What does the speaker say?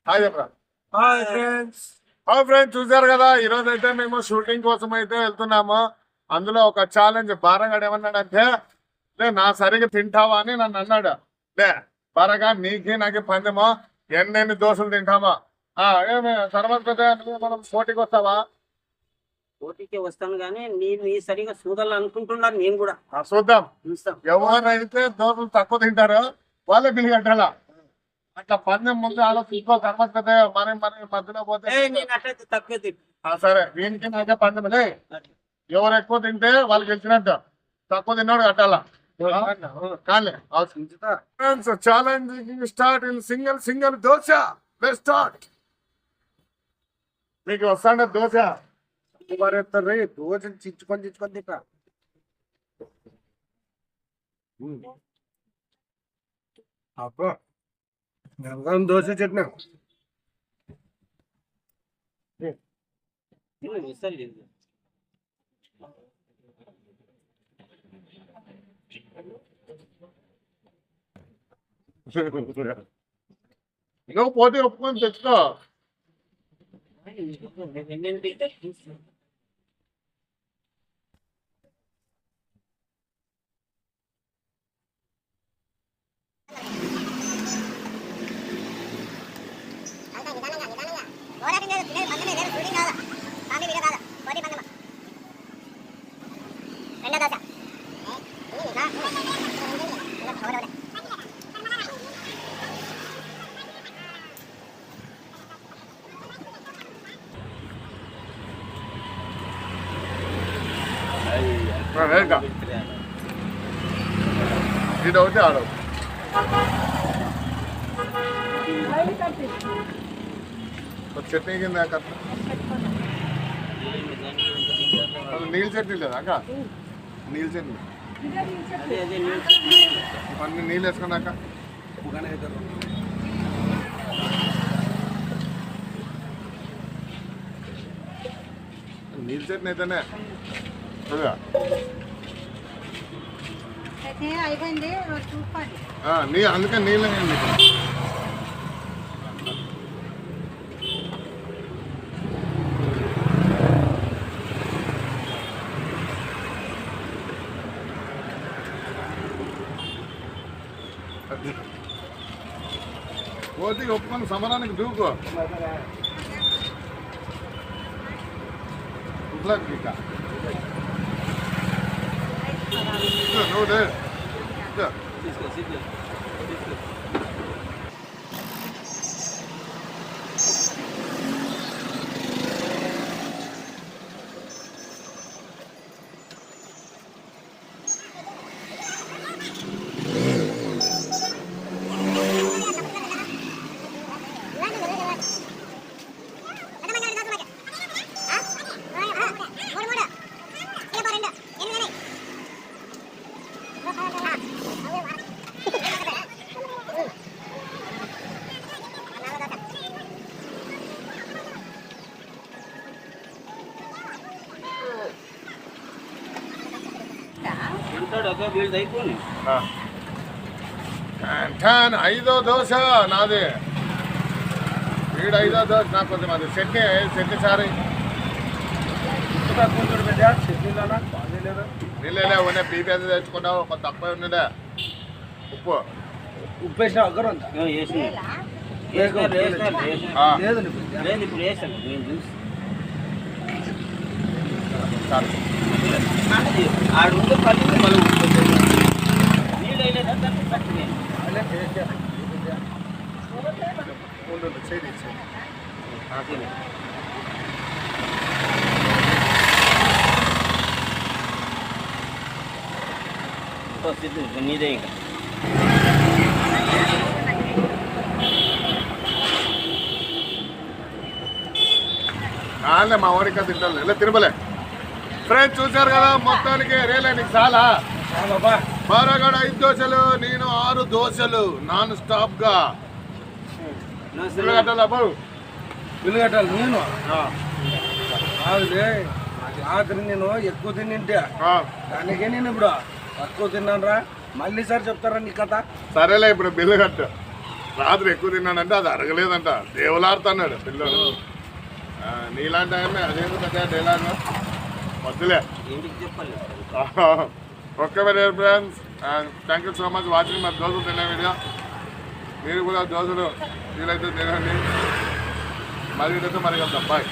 Hi చెప్పరా. Hi friends చూసారు కదా, ఈరోజు అయితే మేము షూటింగ్ కోసం అయితే వెళ్తున్నాము. అందులో ఒక ఛాలెంజ్ బారగాడు ఏమన్నాడంటే, నా సరిగ్గా తింటావా అని నన్ను అన్నాడు. బారగా నీకి నాకు పందెమో ఎన్నెన్ని దోశలు తింటామా. ఏమి తర్వాత మనం పోటీకి వస్తావా? పోటీకి వస్తాను కానీ నేను ఈ సరిగా చూడాలనుకుంటున్నాను. నేను కూడా చూద్దాం. ఎవరైతే దోశలు తక్కువ తింటారో వాళ్ళే బిల్లు కట్టాలా. అట్లా పందెం ముందు ఆలోచించుకో. తర్వాత మరి మధ్యలో పోతే తక్కువ తింటా. సరే, వీనికి నాకే పందెం. ఎవరు ఎక్కువ తింటే వాళ్ళు గెలిచినట్టు, తక్కువ తిన్నాడు కట్టాలా. Challenge start in single dosa. Let's start. మీకు వస్తాండ దోశ మరేస్తారు దోశ చిచ్చుకొని తింటా. అబ్బా దోశ చట్నీ నువ్వు పోటీ ఒప్పుకొని తెచ్చుకో. ఇది ఒకటి ఆడవు. చట్నీ కింద నీళ్ళు చట్నీ లేదా అక్క? నీళ్ళు చట్నీ అన్ని నీళ్ళు వేసుకున్నాక నీళ్ళు చట్నీ అయితేనే అందుకే నీళ్ళు పోటీ ఒప్పుకొని సమరానికి దూకో. నువ్వు ఐదో దోశ నాది. వీడు ఐదో దోశ నాకు కొంచెం అది చట్నీ సారీ నీళ్ళే ఉన్నాయి. పీపీ అది తెచ్చుకున్నావు, కొంత తక్కువ ఉన్నదా. ఉప్పు వేసిన నీదే ఇంకా మా వాడికి తింటాను ఇలా తిరుమలే. ఫ్రెండ్స్ చూసారు కదా, మొత్తానికి రేలే నీకు చాలా బారాగాడు 5 దోశలు, నేను 6 దోశలు నాన్ స్టాప్ గా. బిల్లు కట్టాలా బాబు? బిల్లు కట్టాలి. నేను ఆఖరి నేను ఎక్కువ తింటే దానికే నేను ఇప్పుడు తక్కువ తిన్నాను రా. మళ్ళీ సార్ చెప్తారా నీ కథ? సరేలే, ఇప్పుడు బిల్లు కట్టు. రాత్రి ఎక్కువ తిన్నాడంటే అది అరగలేదంట, దేవులాడుతున్నాడు పిల్లడు. నీలాంటి ఆయన అదేంటి పెద్ద డైలాగ్ వద్దులే. ఇంటికి చెప్పాలి. ఓకే మరి friends, thank you so much watching మరి దోశలు తినే వీడియో. మీరు కూడా దోశలు వీలైతే తినండి. మరి మరి వెళ్తాం. బాయ్.